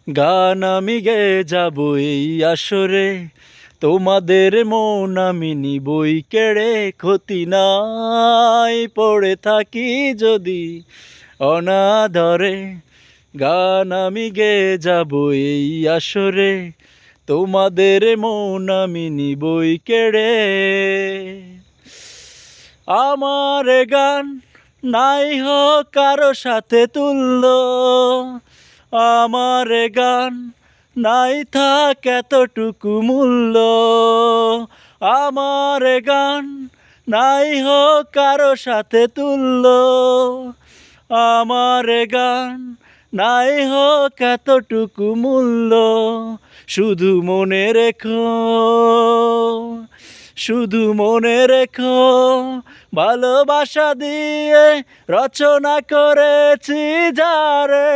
গান আমি গেয়ে যাব এই আসরে, তোমাদের মন আমি নিবই কেড়ে। ক্ষতি নাই পড়ে থাকি যদি অনাদরে, গান আমি গেয়ে যাব এই আসরে, তোমাদের মন আমি নিবই কেড়ে। আমার গান নাই হোক কারো সাথে তুল্য, আমার গান নাই থাক এতটুকু মূল্য, আমার গান নাই হোক কারো সাথে তুল্য, আমার গান নাই হোক এতটুকু মূল্য। শুধু মনে রেখো, শুধু মনে রেখো, ভালোবাসা দিয়ে রচনা করেছি যারে।